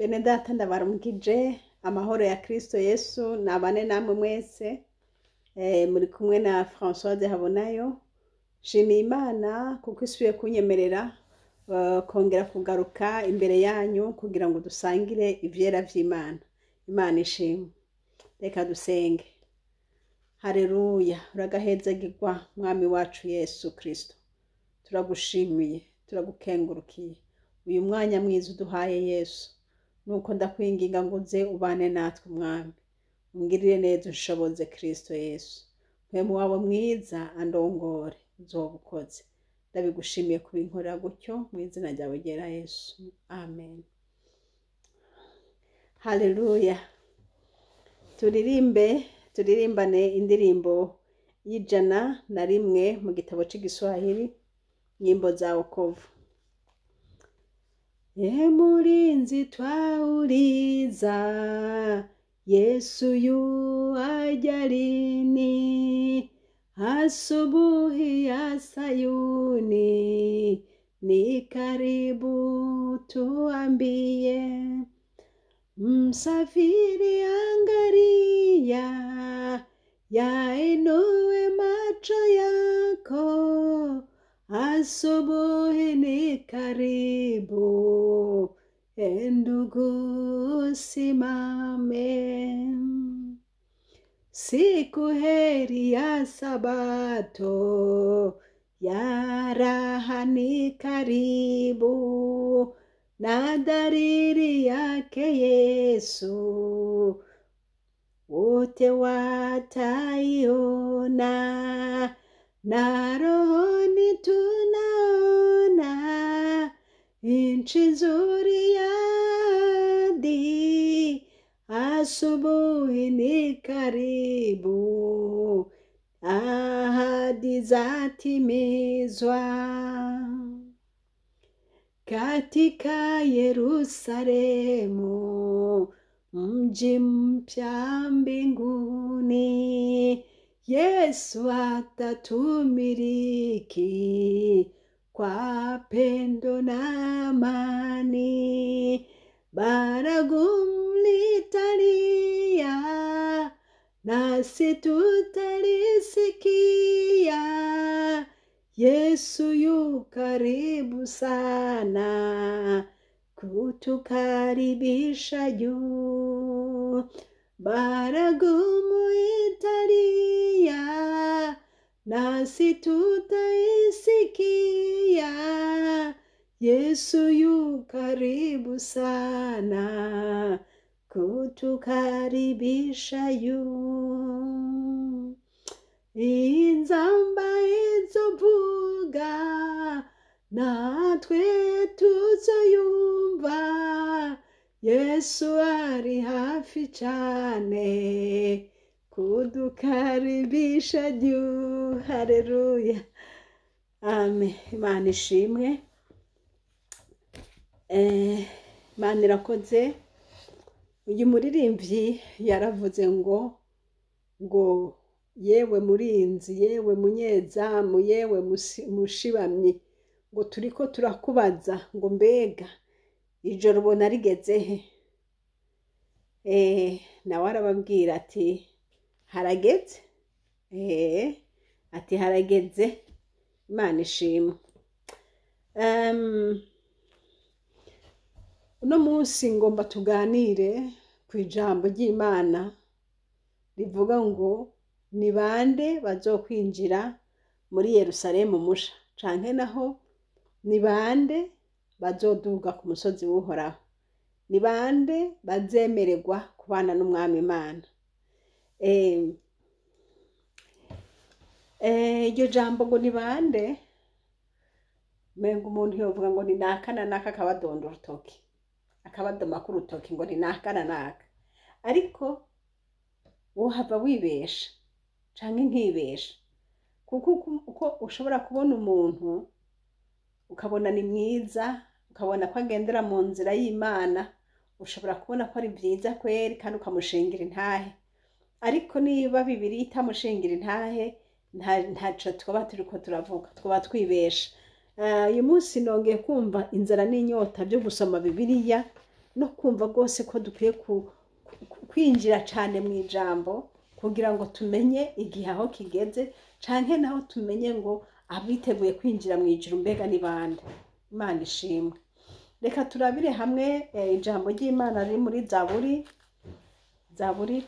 Bene data ndabaramukije amahoro ya Kristo Yesu nabane namwe mwese muri kumwe na Françoise Habonayo. Shimiye Imana kuko isubiye kunyemerera kongera kugaruka imbere yanyu kugira ngo dusangire ivyera vy'Imana. Imana ishimwe. Reka dusenge. Haleluya, uragahezagirwa mwami wacu Yesu Kristo. Turagushimiye, turagukengurukiye uyu mwanya mwiza uduhaye Yesu. Nuko ndakwinginga ngo uze ubane natwe mwami, ungirire neza unshoboze Kristo Yesu. Mpemu wawe mwiza andongore uzoba ukoze. Ndabigushimiye kubinkorera gutyo mu izina ryawe ryera Yesu, amen. Haleluya. Turirimbane indirimbo y'101 mu gitabo cy'igiswahili, nyimbo za wokovu. Mulinzi twauliza, Yesu yu aja lini? Asubuhi ya Sayuni ni karibu, tuambie. Msafiri angalia, yainue macho yako, asubuhi ni karibu, ndugu simame. Siku heri ya Sabato, ya raha ni karibu, na dalili yake Yesu wote wataiona, na rohoni tunaona nchi nzuri ya ahadi. Asubuhi ni karibu, ahadi zatimizwa. Katika Yerusalemu, mji mpya mbinguni, Yesu atatumiliki kwa pendo na amani. Baragumu litalia, nasi tutalisikia. Yesu yu karibu sana, kutukaribisha juu. Baragumu italia, nasi tutaisikia. Yesu yu karibu sana, kutukaribisha juu. Inzamba izovuga, natwe tuzoyumva. Yesu ari hafi cyane, kudukaribisha juu. Haleluya, amen. Imana ishimwe. Imana irakoze. Uyu muririmbyi yaravuze ngo yewe murinzi, yewe munyezamu, yewe mushibamyi, ngo turiko turakubaza ngo mbega ijoro ubona rigeze he? Nawe arababwira ati harageze. Ati harageze. Imana ishimwe. Uno munsi ngomba tuganire ku ijambo ry'Imana rivuga ngo ni bande bazokwinjira muri Yerusalemu musha, canke naho ni bande bazoduga ku musozi w'Uhoraho, ni bande bazemererwa kubana n'umwami Imana. Iryo jambo ngo ni bande, menga umuntu yovuga ngo ni naka na naka, akabadonda urutoki, akabadoma ku rutoki ngo ni naka na naka. Ariko wohava wibesha canke nkibesha, kuko uko ushobora kubona umuntu ukabona ni mwiza, ukabona ko agendera mu nzira y'Imana, ushobora kubona ko ari byiza kweri kandi ukamushingira intahe. Ariko niba Bibiliya itamushingira intahe, ntaco twaba turiko turavuga, twaba twibesha. Uyu munsi nongeye kumva inzara n'inyota byo gusoma Bibiliya no kumva rwose ko dukwiye kwinjira cyane mu ijambo kugira ngo tumenye igihe aho kigeze, canke naho tumenye ngo abiteguye kwinjira mu ijuru mbega ni bande. Imana ishimwe. Reka turabire hamwe ijambo ry'Imana riri muri Zaburi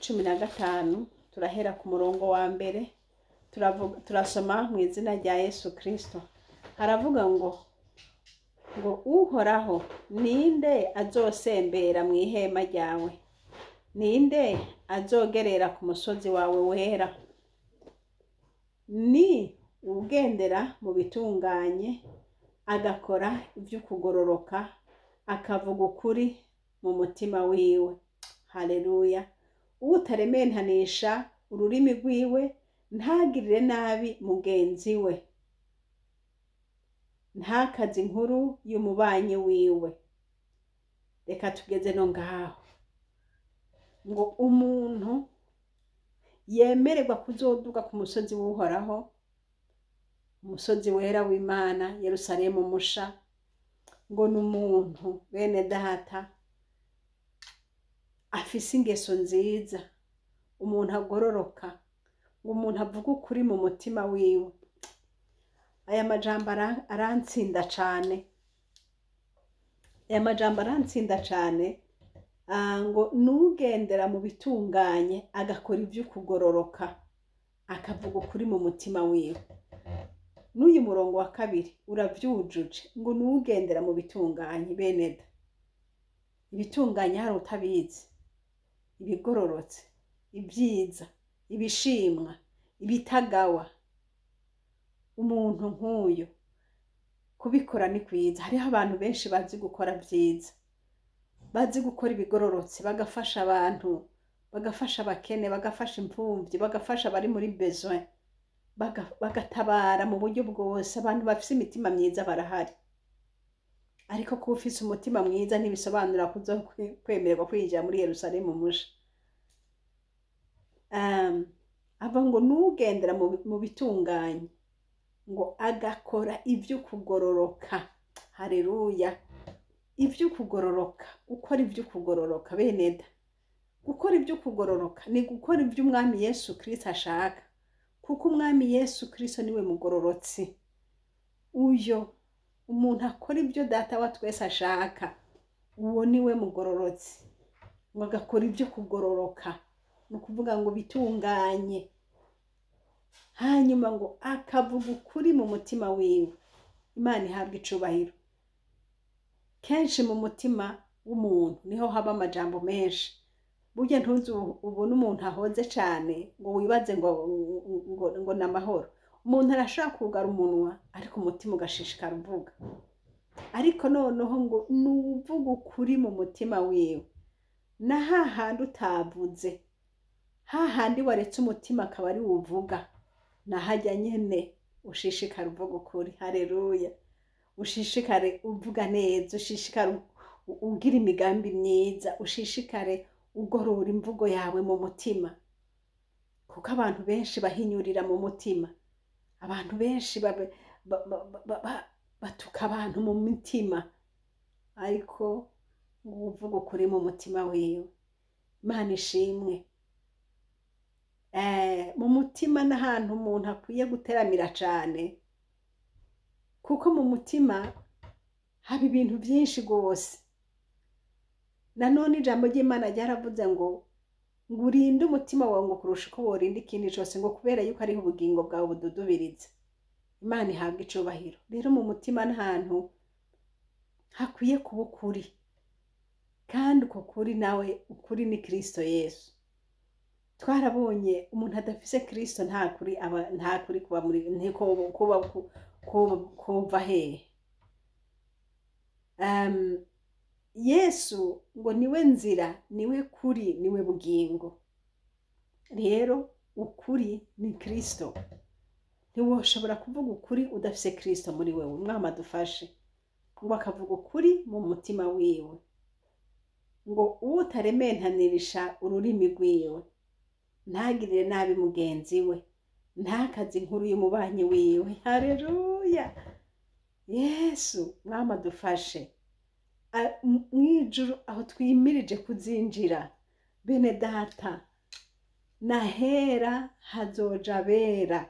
15, turahera ku murongo wa mbere, turasoma mu izina rya Yesu Kristo. Haravuga ngo Uhoraho, ninde azosembera mu ihema ryawe? Ninde azogerera ku musozi wawe wera? Ni ugendera mu bitunganye, agakora ivy'ukugororoka, akavuga ukuri mu mutima wiwe. Haleluya. Utaremenhanisha ururimi rwiwe, ntagirire nabi mugenzi we, ntakaze inkuru y'umubanyi wiwe. Reka tugeze no ngaho ngo umuntu yemererwa kuzoduga ku musozi w'Uhoraho, umusozi wera w'Imana, Yerusalemu musha, ngo n'umuntu bene data afise ingeso nziza, umuntu agororoka, ngo umuntu avuga ukuri mu mutima wiwe. Aya majambo arantsinda cane, aya majambo arantsinda cane. Ngo nugendera mu bitunganye, agakora ivy'ukugororoka, akavuga ukuri mu mutima wiwe. N'uyu murongo wa kabiri uravyujuje, ngo nugendera mu bitunganye. Beneda, ibitunganye hari utabizi, ibigororotse, ibyiza, ibishimwa, ibitagawa. Umuntu nk'uyu kubikora ni kwiza. Hariho abantu benshi bazi gukora byiza, bazi gukora ibigororotse, bagafasha abantu, bagafasha abakene, bagafasha imfuvyi, bagafasha abari muri besoin, bagatabara mu buryo bwose. Abantu bafise imitima myiza barahari, ariko kuba ufise umutima mwiza ntibisobanura kwemererwa kwinjira muri Yerusalemu musha. Ava ngo nugendera mu bitunganye, ngo agakora ivy'ukugororoka. Haleluya. Ivy'ukugororoka, gukora ivy'ukugororoka. Beneda, gukora ivy'ukugororoka ni gukora ivyo Umwami Yesu Kristo ashaka, kuko Umwami Yesu Kristo niwe mugororotsi. Uyo umuntu akora ivyo Data wa twese ashaka, uwo niwe mugororotsi. Ngo agakora ivy'ukugororoka, ni ukuvuga ngo bitunganye, hanyuma ngo akavuga ukuri mu mutima wiwe. Imana ihabwa icubahiro. Kenshi mu mutima w'umuntu niho haba amajambo menshi. Burya ntuzi ubona umuntu ahoze cane ngo wibaze ngo n'amahoro. Umuntu arashaka kugara umunwa, ariko umutima ugashishikara uvuga. Ariko noneho ngo nuvuga ukuri mu mutima wiwe, na hahandi utavuze, hahandi waretse umutima akaba ari uvuga, nahajya nyene ushishikara uvuga ukuri. Haleluya. Ushishikare uvuga neza, ushishikare ugira imigambi myiza, ushishikare ugorora imvugo yawe mu mutima, kuko abantu benshi bahinyurira mu mutima. Abantu benshi batuka abantu mu mitima, ariko uvuga ukuri mu mutima wiwe. Imana ishimwe. Mu mutima n'ahantu umuntu akwiye guteramira cane, kuko mu mutima haba ibintu byinshi rwose. Nanone ijambo ry'Imana ryaravuze ngo urinde umutima wawe ngo kurusha uko worinda ikindi cyose, ngo kubera yuko ariho ubugingo bwawe bududubiriza. Imana ihabwa icubahiro. Rero mu mutima n'ahantu hakwiye kuba ukuri, kandi uko kuri nawe ukuri ni Kristo Yesu. Twarabonye umuntu adafise Kristo nta kuri kuba muri kuva hehe. Yesu ngo niwe nzira, niwe kuri, niwe bugingo. Rero ukuri ni Kristo. Ntiwoshobora kuvuga ukuri udafise Kristo muri wewe. Umwami adufashe. Ngo akavuga ukuri mu mutima wiwe, ngo utarementanirisha ururimi rwiwe, ntagirire nabi mugenzi we, ntakaze inkuru y'umubanyi wiwe. Haleluya. Yesu mwami adufashe. mw'ijuru aho twimirije kuzinjira bene data nahera hazoja abera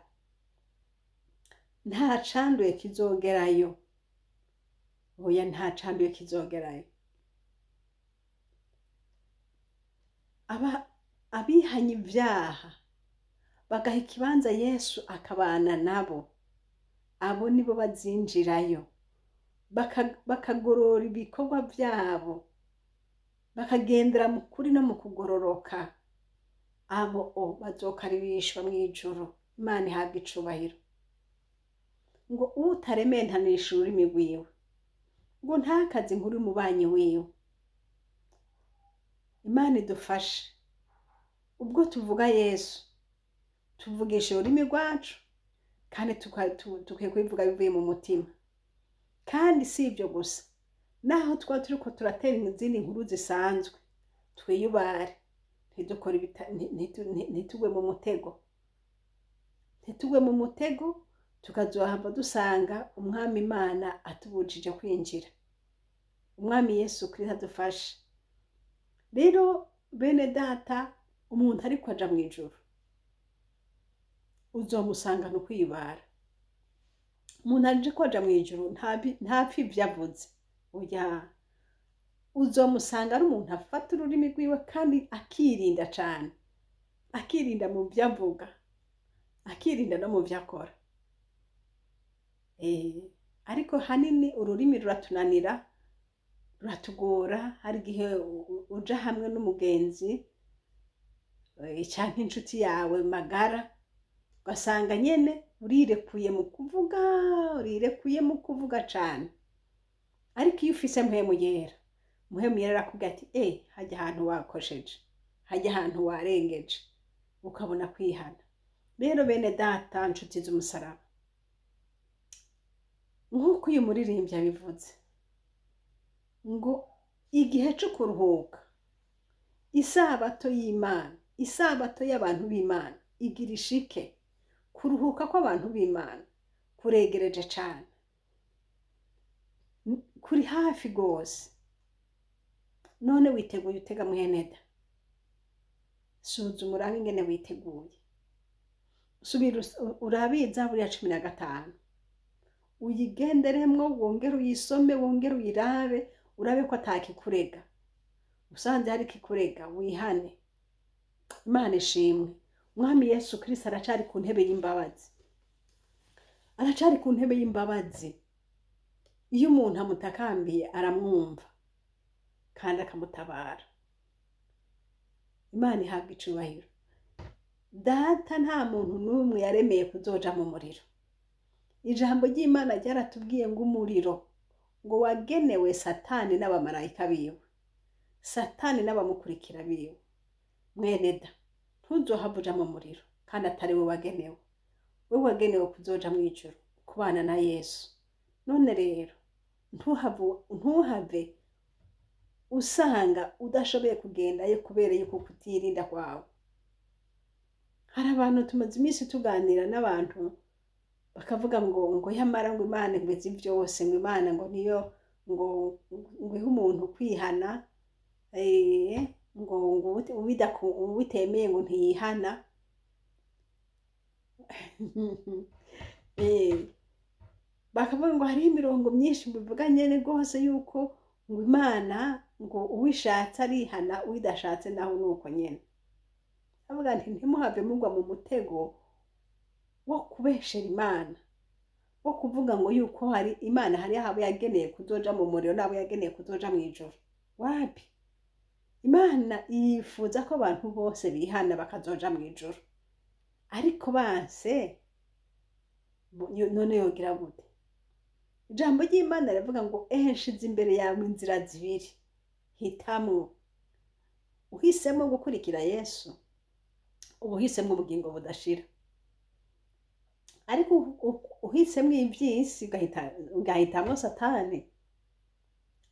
nta canduye kizogerayo oya nta canduye kizogerayo abihanye ibyaha bagaha ikibanza Yesu akabana nabo abo nibo bazinjirayo bakagorora ibikorwa byabo bakagendera mu kuri no mu kugororoka abo bazokaribishwa mw'ijuru Imana ihabwa icubahiro ngo utarementanishije ururimi rwiwe ngo ntakaze inkuru y'umubanyi wiwe Imana idufashe ubwo tuvuga Yesu tuvugisha ururimi rwacu kandi tukwiye kubivuga bivuye mu mutima kandi si ibyo gusa naho turiko turatera izindi nkuru zisanzwe twiyubare ntidukore ntitugwe mu mutego tukazohava dusanga umwami Imana atubujije kwinjira umwami Yesu Kristo adufashe rero bene data umuntu ariko aja mw'ijuru uzomusangana ukwibara umuntu aje koja mw'ijuru ntapfa ivyo avuze oya uzomusanga ari umuntu afata ururimi rwiwe kandi akirinda cane akirinda mu vyo avuga akirinda no mu vyo akora ariko hanini ururimi ruratunanira ruratugora hari igihe uja hamwe n'umugenzi canke inshuti yawe magara ugasanga nyene urirekuye mu kuvuga cane ariko iyo ufise mpwemu yera arakubwira ati hajya ahantu wakosheje hajya ahantu warengeje ukabona kwihana rero bene data nshuti z'umusaraba nk'uko uyu muririmbyi abivuze ngo igihe cyo kuruhuka isabato y'Imana isabato y'abantu b'Imana igira ishike kuruhuka kw'abantu b'Imana kuregereje cane kuri hafi gose none witeguye utega mweneda suzuma urabe ingene witeguye subira urabiza buriya 15 uyigenderemwo wongere uyisome wongere uyirabe urabe ko atakikurega usanze hari kikurega wihane Imana ishimwe Mwami Yesu Kristo aracari ku ntebe y'imbabazi iyo umuntu amutakambiye aramwumva kandi akamutabara Imana ihabwa icubahiro data nta muntu n'umwe yaremeye kuzoja mu muriro ijambo ry'Imana ryaratubwiye ngo umuriro ngo wagenewe Satani n'abamarayika biwe Satani n'abamukurikira biwe mweneda ntuzohavuja mu muriro kandi atari we wagenewe we wagenewe kuzoja mw'ijuru kubana na Yesu none rero ntuhave usanga udashoboye kugendayo kubera yuko kutirinda kwawe hari abantu tumaze iminsi tuganira n'abantu bakavuga ngo yamara ngo Imana ngwezi byose ngo Imana ngo niyo ngo ihe umuntu kwihana ngo ubitemeye ngo ntiyihana bakavuga ngo hariho imirongo myinshi bivuga nyene rwose yuko ngo Imana ngo uwishatse arihana uwidashatse naho nuko nyene avuga nti ntimuhave mugwa mu mutego wo kubeshera Imana wo kuvuga ngo yuko hari Imana hari abo yageneye kuzoja mu muriro nabo yageneye kuzoja mw'ijuru wapi Imana yifuza ko abantu bose bihana bakazoja mw'ijuru ariko banse none yogira gute ijambo ry'Imana rivuga ngo nshize imbere yawe inzira zibiri hitamwo uhisemo gukurikira Yesu ubuhisemo ubugingo budashira ariko uhisemo ivy'isi ugahitamwo Satani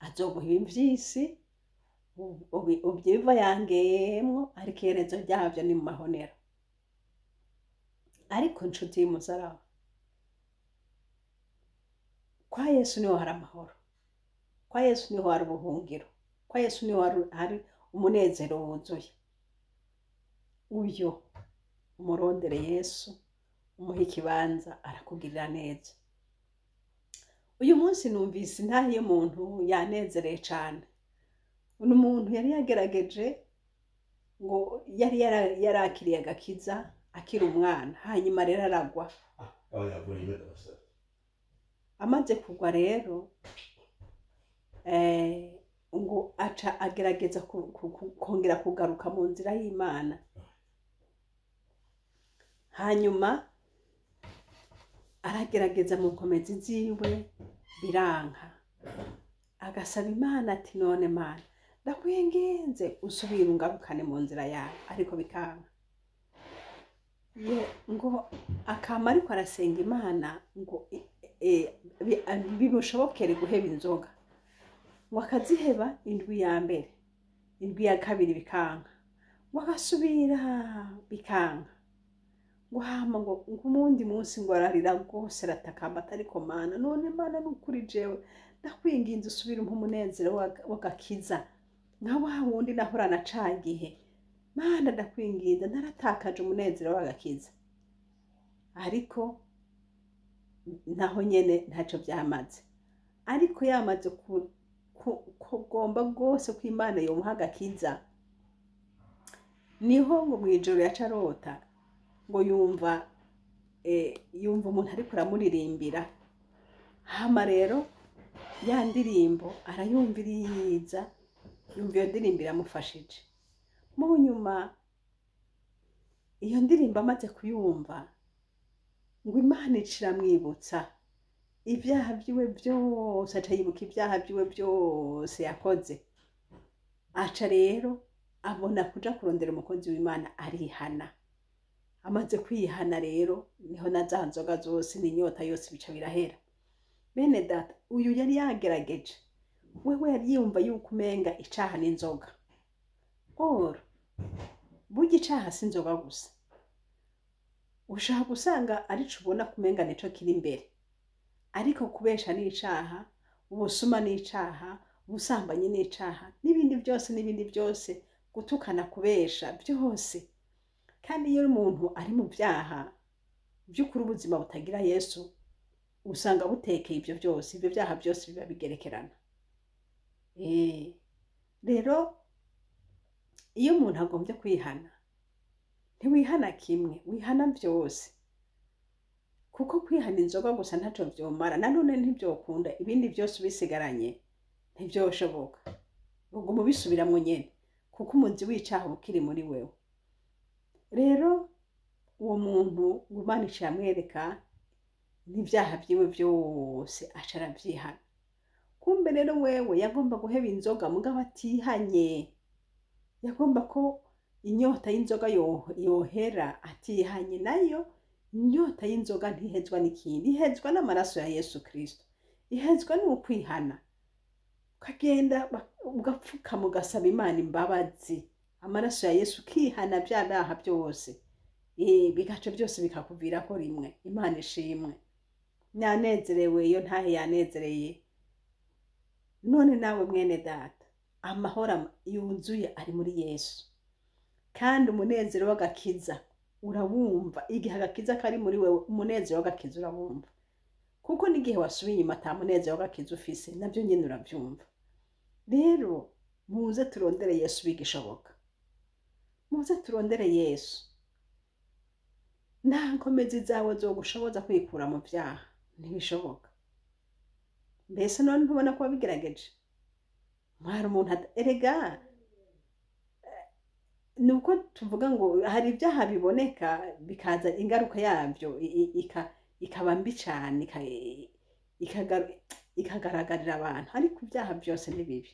azoguha ivy'isi ubyiva yangeyemwo ariko iherezo ryavyo ni mu mahonero ariko nshuti y'umusaraba kwa Yesu niho hari amahoro kwa Yesu niho hari ubuhungiro, kwa Yesu niho hari umunezero wuzuye. Uyo umurondere Yesu, umuhe ikibanza, arakugirira neza. Uyu munsi numvise intahe y'umuntu yanezereye cane. Uno muntu yari yagerageje ngo yari yarakiriye agakiza akiri umwana, hanyuma rero aragwa. Amaze kugwa rero ngo aca agerageza kongera kugaruka mu nzira y'Imana. Hanyuma aragerageza mu nkomezi ziwe biranka, agasaba Imana ati none Mana ndakwinginze usubire ungarukane mu nzira yawe, ariko bikanka. Ngo akama ariko arasenga Imana ngo bimushobokere guheba inzoga, ngo akaziheba indwi ya mbere, indwi ya kabiri bikanka, ngo agasubira bikanka, ngo hama ngo umundi munsi ngo ararira rwose aratakamba atariko Mana none Mana nukuri jewe ndakwinginze usubire umunezero w'agakiza nka wa wundi nahorana ca gihe. Mana ndakwinginze naratakaje umunezero w'agakiza. Ariko naho nyene ntaco byamaze. Ariko yamaze kugomba rwose ko Imana yomuha agakiza, niho ngo mwijoro yaca arota ngo yumva umuntu ariko aramuririmbira. Hama rero ya ndirimbo arayumviriza, yumva iyo ndirimbo iramufashije. Mu nyuma iyo ndirimbo amaze kuyumva, ngo Imana iciramwibutsa ibyaha byiwe byose, aca yibuka ibyaha byiwe byose yakoze. Aca rero abona kuja kurondera umukozi w'Imana, arihana. Amaze kwihana rero niho na za nzoga zose n'inyota yose bica birahera. Bene data, uyu yari yagerageje, wewe yari yumva yuko umenga icaha n'inzoga. Burya icaha si inzoga gusa. Ushaka gusanga arico ubona kumenga nico kiri imbere, ariko kubesha n'icaha, ubusuma n'icaha, ubusambanyi n'icaha, n'ibindi byose, gutukana, kubesha byose. Kandi iyo umuntu ari mu byaha by'ukuri, ubuzima butagira Yesu, usanga butekeye ibyo byose, ibyo byaha byose biba bigerekerana. Rero iyo umuntu agombye kwihana, ntiwihana kimwe, wihana byose. Kuko kwihana inzoga gusa ntaco vyomara, nanone ntivyokunda, ibindi byose ubisigaranye ntivyoshoboka. Ubwo mubisubiramwo nyene, kuko umuzi w'icaha ukiri muri wewe. Rero uwo muntu Imana icamwereka n'ibyaha byiwe byose, aca aravyihana. Kumbe rero wewe yagomba guheba inzoga mugabo atihanye, yagomba ko inyota y'inzoga yohera atihanye. Nayo inyota y'inzoga ntihezwa n'ikindi, ihezwa n'amaraso ya Yesu Kristo, ihezwa n'ukwihana. Ukagenda ugapfuka mugasaba Imana imbabazi, amaraso ya Yesu, ukihana bya byaha byose, bigaca byose bikakuvirako rimwe. Imana ishimwe. Nyanezerewe iyo ntahe yanezereye. None nawe mwene data, amahoro yuzuye ari muri Yesu, kandi umunezero w'agakiza urawumva. Igihe agakiza kari muri wewe, umunezero w'agakiza urawumva. Kuko n'igihe wasubiye inyuma ata munezero w'agakiza ufise, nabyo nyine urabyumva. Rero muze turondere Yesu bigishoboka, muze turondere Yesu. Nta nkomezi zawe zogushoboza kwikura mu byaha, ntibishoboka. Mbese none ntubona ko wabigerageje? Mwari umuntu erega nuko tuvuga ngo hari ibyaha biboneka bikaza ingaruka yabyo ikaba mbi cyane, ikagaragarira abantu, ariko ibyaha byose ni bibi.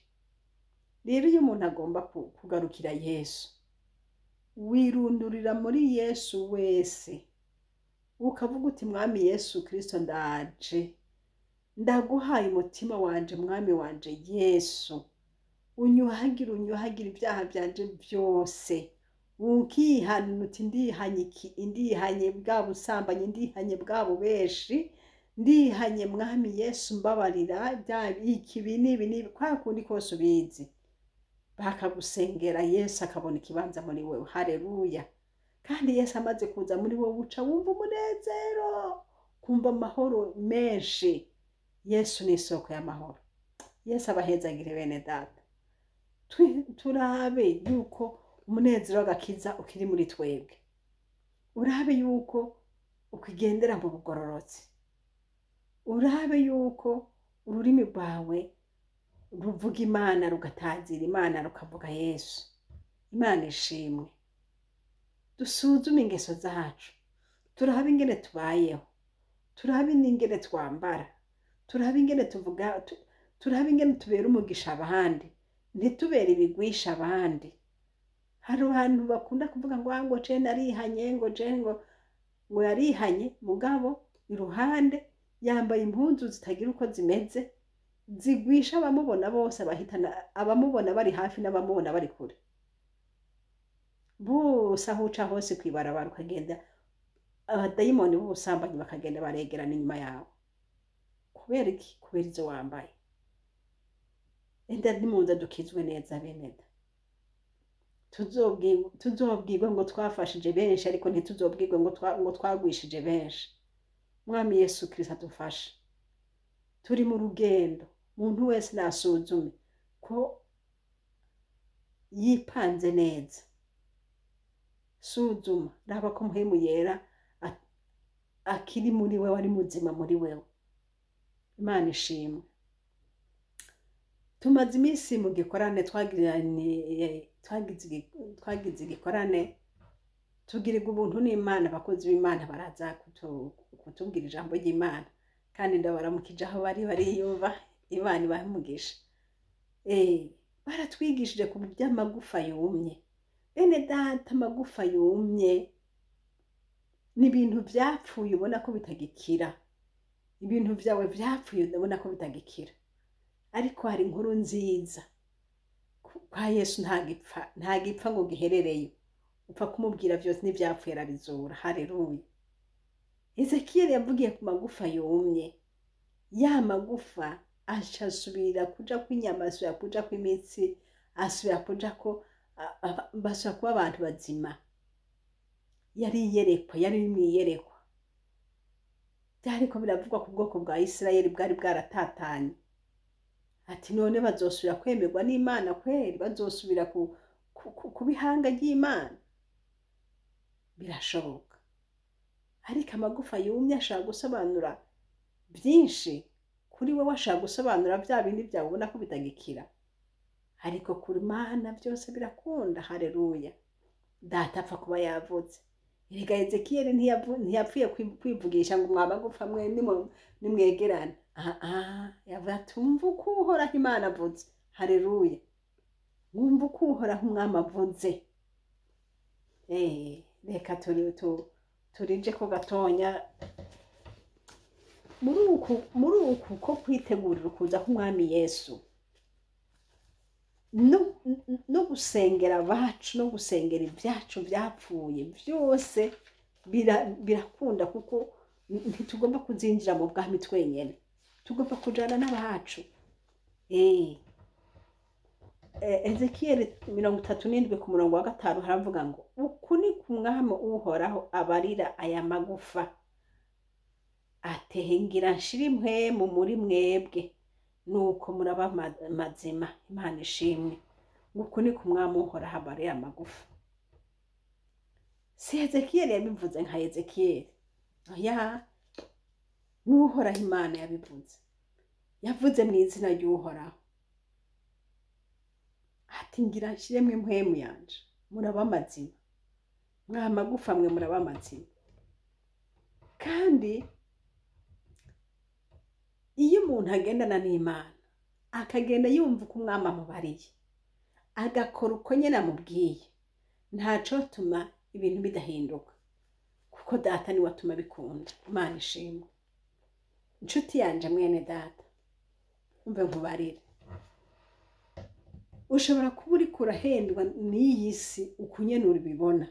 Rero iyo umuntu agomba kugarukira Yesu, wirundurira muri Yesu wese, ukavuga uti Mwami Yesu Kristo, ndaje, ndaguhaye umutima wanje, Mwami wanje Yesu, unyuhagire ibyaha byanje byose. Ukihana uti ndihanye iki, ndihanye bwa busambanyi, ndihanye bwa bubeshi, ndihanye mwami Yesu mbabarira ikibi n'ibi kwa kundi kose ubizi, bakagusengera Yesu akabona ikibanza muri wewe. Haleluya. Kandi Yesu amaze kuza muri wowe uca wumva umunezero, kumva amahoro menshi. Yesu ni isoko y'amahoro. Yesu abahezagire bene data. Turabe yuko umunezero w'agakiza ukiri muri twebwe. Urabe yuko ukigendera mu bugororotsi. Urabe yuko ururimi rwawe ruvuga Imana, rugatazira Imana, rukavuga Yesu. Imana ishimwe. Dusuzume ingeso zacu, turabe ingene tubayeho, turabe ingene twambara, turabe ingene tuvuga, turabe ingene tubera umugisha abandi, ntitubere ibigwisha abandi. Hari abantu bakunda kuvuga ngo je narihanye, ngo yarihanye, mugabo iruhande yambaye impunzu zitagira uko zimeze, zigwisha abamubona bose, abahitana abamubona bari hafi n'abamubona bari kure. Bose aho uca hose kwibarabara ukagenda, abadayimoni b'ubusambanyi bakagenda baregerana inyuma yawe. Kubera iki? Kubera izo wambaye. Enda nimuza dukizwe neza beneda. Tuzobwirwe ngo twafashije benshi, ariko ntituzobwirwe ngo twagwishije benshi. Mwami Yesu Kristo adufashe. Turi mu rugendo, umuntu wese nasuzume ko yipanze neza. Suzuma, raba ko muhemu yera akiri muri wewe, ari muzima muri wewe. Imana ishimwe. Tumaze iminsi mu gikorane twagize igikorane, tugirirwa ubuntu n'Imana. Abakozi b'Imana baraza kutubwira ijambo ry'Imana, kandi ndabaramukije aho bari bariyumva. Imana ibamugisha. Baratwigishije ku by'amagufa yumye. Bene data, amagufa yumye ni ibintu byapfuye ubona ko bitagikira. Ibintu byawe byapfuye ubona ko bitagikira. Ariko hari inkuru nziza. Kwa Yesu ntagipfa ngo giherereye. Upfa kumubwira byose n'ibyapfuye arabizura. Haleluya. Ezekiel yavugiye ku magufa yumye. Ya magufa ashasubira kuja kw'inyama, asubira kuja kw'imitsi, asubira kuja ko basubira kuba abantu bazima. Yari mwiyerekwa. Byariko biravugwa ku bwoko bwa Isirayeli bwari bwaratatanye. Ati none bazosubira kwemerwa n'Imana kweri? Bazosubira ku bihanga ry'Imana? Birashoboka. Ariko amagufa yumye ashaka gusobanura byinshi. Kuri wewe ashaka gusobanura bya bindi byawe ubona ko bitagikira. Ariko kuri Imana byose birakunda. Haleluya. Data apfa kuba yavuze. Erega Ezekiel ntiyapfuye kwivugisha ngo mwamagufa mwe nimwegerane. Yavuze ati umva uko Uhoraho Imana avuze. Haleluya. Mwumva uko Uhoraho Umwami avuze. Reka turije ko gatonya muri uku ko kwitegurira kuza k'Umwami Yesu, no gusengera abacu, no gusengera ibyacu byapfuye byose birakunda, kuko ntitugomba kuzinjira mu bwami twenyene, tugomba kujana n'abacu. Ezekiel 37 ku murongo wa 5 haravuga ngo uku ni ku Mwami Uhoraho abarira aya magufa, atehengira nshira impwemu muri mwebwe, nuko muraba mazima. Imana ishimwe. Uku ni ku Mwami Uhoraho abarira amagufa. Si Ezekiel yabivuze nka Ezekiel, oya, n'Uhoraho Imana yabivuze. Yavuze mu izina ry'Uhoraho ati ngira nshiremwe impwemu yanje, muraba mazima. Mwa magufa mwe muraba mazima. Kandi iyo umuntu agendana n'Imana, akagenda yumva uko Umwami amubariye, agakora uko nyene amubwiye, ntaco tuma ibintu bidahinduka, kuko Data ni watuma bikunda. Imana ishimwe. Inshuti yanje mwene data, umve nkubarire. Ushobora kuba uri kurahendwa n'iyi si uko nyene uribibona.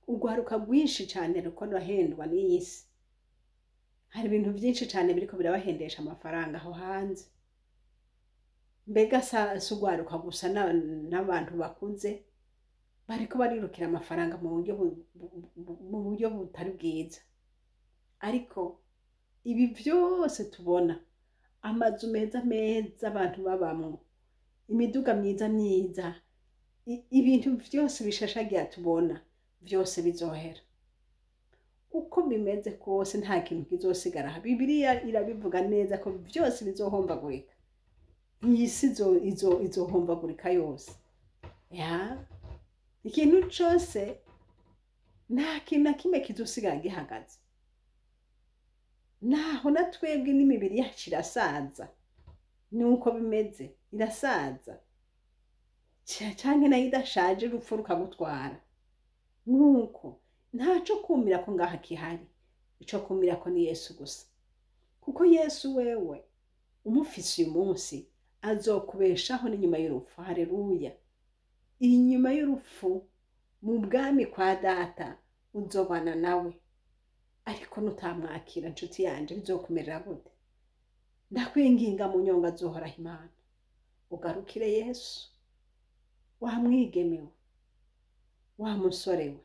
Ugwaruka rwinshi cyane ruko rurahendwa n'iyi si. hari ibintu byinshi cyane biriko birabahendesha amafaranga aho hanze. Mbega si ugwaruka gusa n'abantu bakuze bariko barirukira amafaranga mu buryo butari bwiza. Ariko ibi byose tubona, amazu meza meza abantu babamwo, imiduga myiza myiza, ibintu byose bishashagira tubona, byose bizohera. Uko bimeze kose nta kintu kizosigara. Bibiliya irabivuga neza ko byose bizohombagurika. Iyi si izohombagurika yose. Ikintu cyose, nta kintu na kimwe kizosigara gihagaze. Naho na twebwe n'imibiri yacu irasaza, nuko bimeze, irasaza. Canke nayo idashaje urupfu rukagutwara. Nuko ntaco kumira ko ngaha kihari, ico kumira ko ni Yesu gusa. Kuko Yesu wewe umufise uyu munsi azokubeshaho n'inyuma y'urupfu. Haleluya! Inyuma y'urupfu mu bwami kwa data uzobana nawe. Ariko nutamwakira nshuti yanje bizokumerera gute? Ndakwinginga mu nyonga zohoraho Imana, ugarukire Yesu. Wamwigemewe, wa musore we,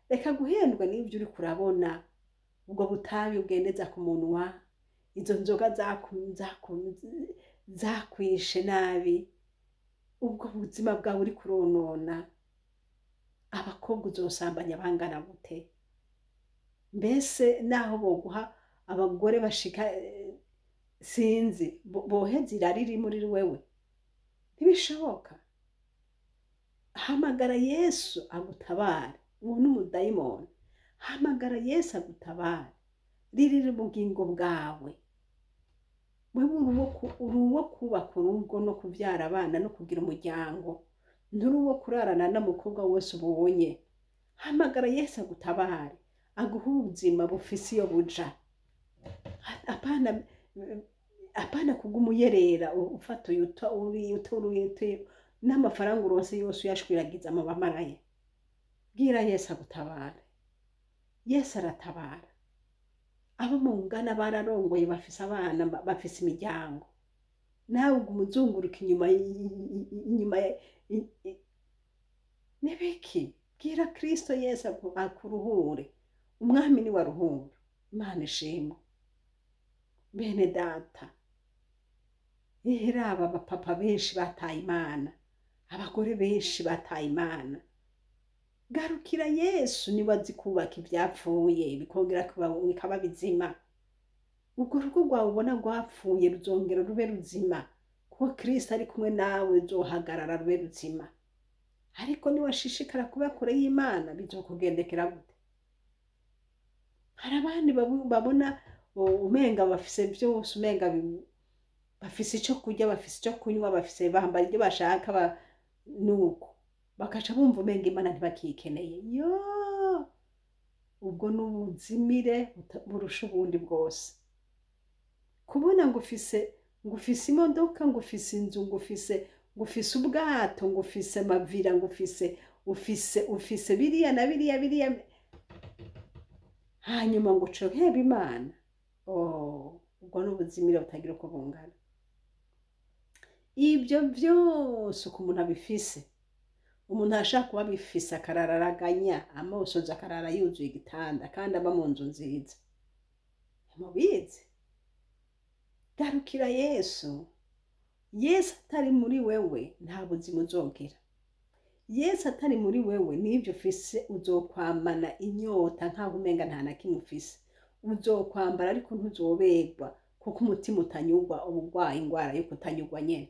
reka guhendwa n'ibyo uri kurabona, ubwo butabi ugendeza ku munwa, izo nzoga zakwishe nabi, ubwo buzima bwawe uri kuronona. Abakobwa uzosambanya bangana gute? Mbese naho boguha abagore bashika sinzi boheza irari riri muri wewe, ntibishoboka. Hamagara Yesu agutabare. Uwo n'umudayimoni. Hamagara Yesu agutabare. Riri mu bugingo bwawe. Wewe uri uwo kubaka urugo no kubyara abana no kugira umuryango. Nturi uwo kurarana n'umukobwa wese ubonye. Hamagara Yesu agutabare, aguha ubuzima bufise iyo buja. Apana kugumuyerera ufata uri n'amafaranga uronse yose uyashwiragiza mu bamaraye. Bwira Yesu agutabare. Yesu aratabara. Abo mungana bararongoye bafise abana, bafise imiryango. Nawe ugumuzunguruka inyuma nebeki. Bwira Kristo Yesu akuruhure. Umwami ni waruhura. Imana ishimwe. Bene data, aba bapapa benshi bataye Imana, abagore benshi bataye Imana. Garukira Yesu niwe azi kubaka ibyapfuye bikongera bikaba bizima. Ubwo rugo rwawe ubona rwapfuye ruzongera rube ruzima, kuko Kristo ari kumwe nawe uzohagarara rube ruzima. Ariko niwashishikara kuba kure y'Imana bizokugendekera gute? Hari abandi babona umenga bafise byose, umenga bafise icyo kurya, bafise icyo kunywa, bafise bambara ibyo bashaka, nuko bakaca bumva umenga Imana ntibakikeneye. Ubwo n'ubuzimire burusha ubundi bwose. Kubona ngo ufise imodoka, ngo ufise inzu, ngo ufise ubwato, ngo ufise amavira, ngo ufise biriya na biriya, hanyuma ngo ucohebe Imana. Ubwo n'ubuzimire butagira uko bungana. Ibyo byose uko umuntu abifise, umuntu ashaka kuba bifise akarararaganya, amosozi akarara yuzuye igitanda kandi aba mu nzu nziza. Mubizi? Garukira Yesu. Yesu atari muri wewe nta buzima uzogira. Yesu atari muri wewe n'ibyo ufise uzokwamana inyota nkaho umenga nta na kimwe ufise. Uzokwambara ariko ntuzobegwa, kuko umutima utanyugwa, ubugwaye ingwara yo kutanyugwa nyene.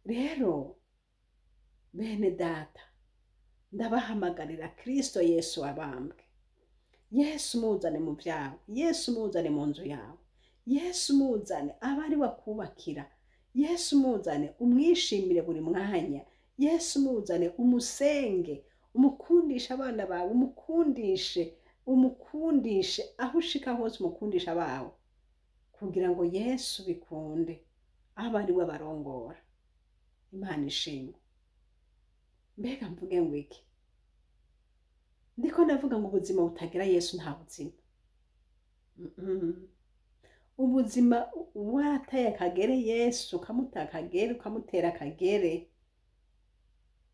Rero bene data, ndabahamagarira Kristo Yesu abambwe. Yesu muzane mu byawe, Yesu muzane mu nzu yawe, Yesu muzane abari wakubakira, Yesu muzane umwishimire buri mwanya, Yesu muzane umusenge, umukundisha abana bawe, umukundishe aho ushika hose, umukundisha abawe, kugira ngo Yesu bikunde abari we barongora. Imana ishimwe. Mbega mvuge ngo iki? Ndiko ndavuga ngo ubuzima butagira Yesu nta buzima. ubuzima wataye akagere Yesu ukamuta akagere ukamutera akagere,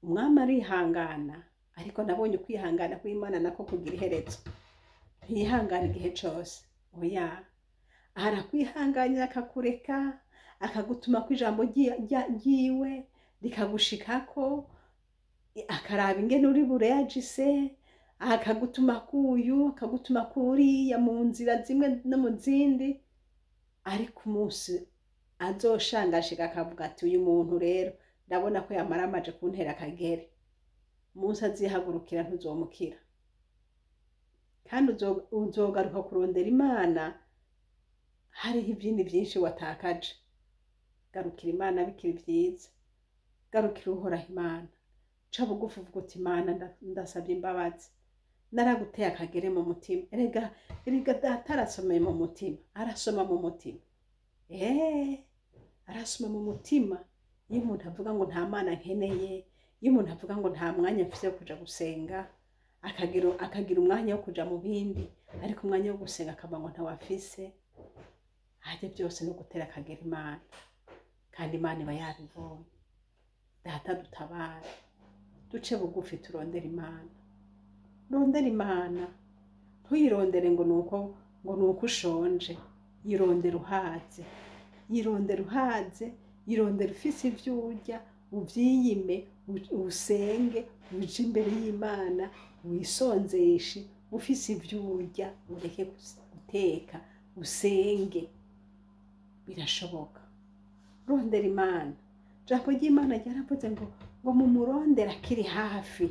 umwami arihangana, ariko nabonye ukwihangana kw'Imana nako kugira iherezo. Ntihangana igihe cose, oya, arakwihanganira akakureka, akagutuma ku ijambo ryiwe rikagushikako, akaraba ingene uri bureyagise, akagutuma kuyu, akagutuma kuriya, mu nzira zimwe no mu zindi, ariko umunsi azoshangashika akavuga ati uyu muntu rero ndabona ko yamara amaje kuntera akagere, umunsi azihagurukira ntuzomukira, kandi uzogaruka kurondera Imana hariho ibindi byinshi watakaje. Garukira Imana bikiri vyiza, garukira uhoraho Imana, ca bugufi uvuga uti Imana ndasabye imbabazi, naraguteye akagere mu mutima. Erega data arasomeye mu mutima, arasoma mu mutima, arasoma mu mutima. Iyo umuntu avuga ngo nta Mana nkeneye, iyo umuntu avuga ngo nta mwanya mfise wo kuja gusenga, akagira umwanya wo kuja mu bindi, ariko umwanya wo gusenga akaba ngo ntawafise, harya byose no gutera akagera Imana, kandi Imana iba yabibonye. Data dutabare, duce bugufi turondera Imana. Rondera Imana, ntuyirondere ngo nuko ushonje, yirondera uhaze, yirondera uhaze, yirondera ufise ivyo urya, uvyiyime, usenge, uje imbere y'Imana, wisonzeshe, ufise ivyo urya, ureke guteka, usenge. Birashoboka. Rondera Imana. Jambo ry'Imana ryaravuze ngo mumurondere akiri hafi,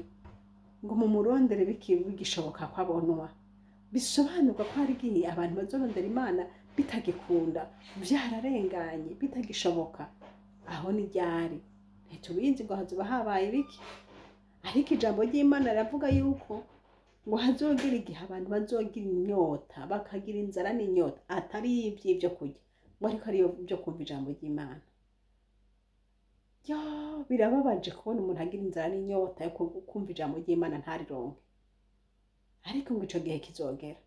ngo mumurondere bigishoboka ko abonwa. Bisobanurwa ko hari igihe abantu bazorondera Imana bitagikunda, vyararenganye, bitagishoboka. Aho ni ryari? Ntitubizi ngo hazoba habaye biki, ariko ijambo ry'Imana riravuga yuko ngo hazogira igihe abantu bazogira inyota, bakagira inzara n'inyota, atari ivy'ivyo kurya, ngo ariko ariyo byo kumva ijambo ry'Imana. Birababaje kubona umuntu agira inzara n'inyota yo kumva ijambo ry'Imana ntarironke, ariko ngo ico gihe kizogera.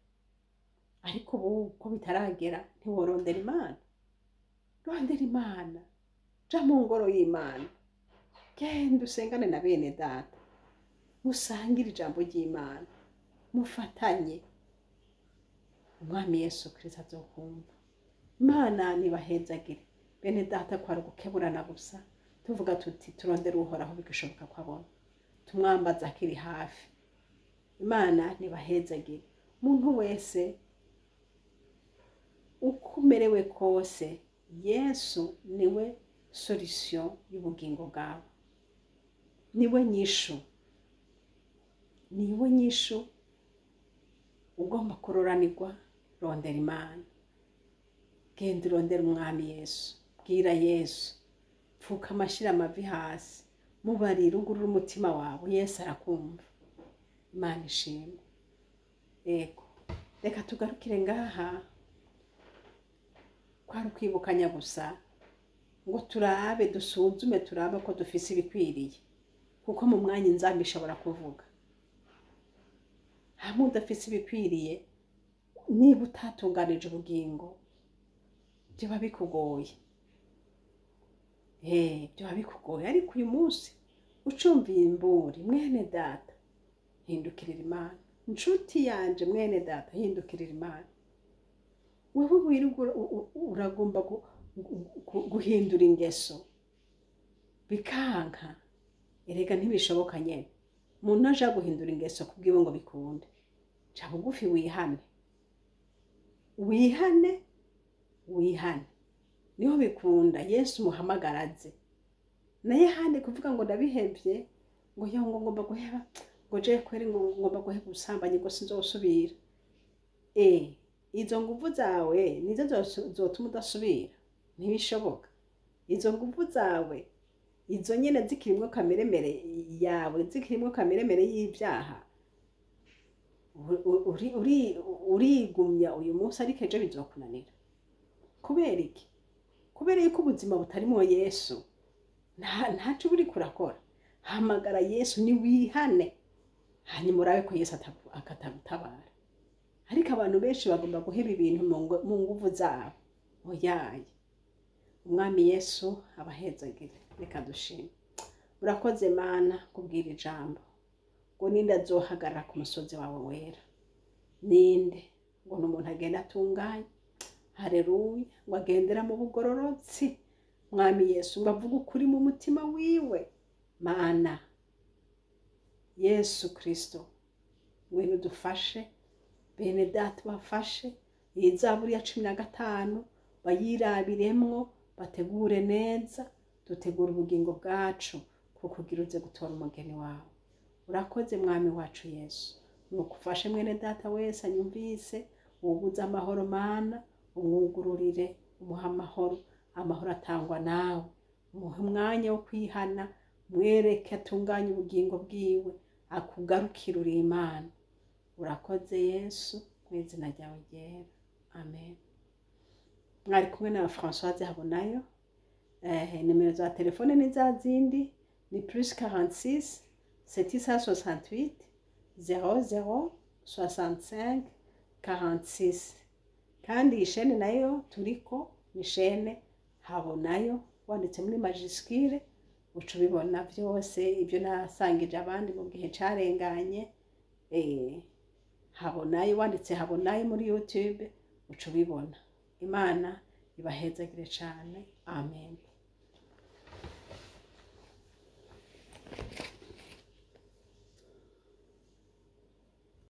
Ariko ubu ko bitaragera, ntiworondera Imana. Rondera Imana, ja mu ngoro y'Imana, genda usengane na bene data, musangire ijambo ry'Imana, mufatanye. Umwami Yesu Kristo azokumva. Imana nibahezagire bene data, kwari gukeburana gusa, tuvuga tuti turondera uhoraho bigishoboka ko abona, tumwambaza akiri hafi. Imana nibahezagire. Umuntu wese uko umerewe kose, Yesu niwe solution y'ubugingo bwawe, niwe nyishu, niwe nyishu. Ugomba kuroranirwa, rondera Imana, genda urondera umwami Yesu, bwira Yesu, pfuka amashira amavi hasi, mubarira, ugurura umutima wawe, Yesu arakumva. Imana ishimwe. Ego, reka tugarukire ngaha, kwari ukwibukanya gusa ngo turabe, dusuzume, turabe ko dufise ibikwiriye, kuko mu mwanya inzamba ishobora kuvuga. Hamwe udafise ibikwiriye, niba utatunganije ubugingo, byoba bikugoye. Byoba bikugoye. Ariko uyu munsi ucumviye imburi, mwene data, hindukirira Imana. Nshuti yanje, mwene data, hindukirira Imana. Wewe wirirwa uragomba guhindura ingeso, bikanka, erega ntibishoboka nyene. Umuntu aja guhindura ingeso kubwiwe ngo bikunde, ca bugufi wihane, wihane, wihane, niho bikunda. Yesu muhamagara aze. Naye handi kuvuga ngo ndabihevye, ngo ngomba guheba, ngo je kweri ngo ngomba guheba ubusambanyi, ngo sinzosubira. Izo nguvu zawe nizo zotuma udasubira? Ntibishoboka. Izo nguvu zawe, izo nyene zikirimwo kameremere yawe, zikirimwo kameremere y'ivyaha, urigumya uyu munsi, ariko ejo bizokunanira. Kubera iki? Kubera yuko ubuzima butarimo Yesu, ntaco buri kurakora. Hamagara Yesu, ni wihane, hanyuma urabe ko Yesu akatagutabara. ariko abantu benshi bagomba guheba ibintu mu nguvu zabo. Oyaye, umwami Yesu abahezagire. Reka dushime. Urakoze Mana kubwira ijambo ngo ninde azohagarara ku musozi wawe wera? Ninde? Ngo n'umuntu agenda atunganye, haleluya, ngo agendera mu bugororotsi. Mwami Yesu ngo avuge ukuri mu mutima wiwe. Mana Yesu Kristo, ngwino udufashe, bene data bafashe, iyi Zaburi ya 15 bayirabiremwo, bategure neza, dutegura ubugingo bwacu kukugira uze gutora umugeni wawe. Urakoze mwami wacu Yesu, nukufashe mwene data wese anyumvise, ubuze amahoro Mana, umwugururire, umuha amahoro. Amahoro atangwa nawe, umuha umwanya wo kwihana, mwereke atunganye ubugingo bwiwe, akugarukire uri Imana. Urakoze Yesu, mu izina ryawe ryera, amen. Mwari kumwe na Françoise Habonayo. Nimero za telefone ni za zindi, ni +46 768 00 65 46. kandi iyi shene nayo turiko ni shene Habonayo, wanditse muri majuscule uca ubibona byose ibyo nasangije abandi mu gihe carenganye. Habonayo, wanditse Habonayo muri YouTube uca ubibona. Imana ibahezagire cyane, amen.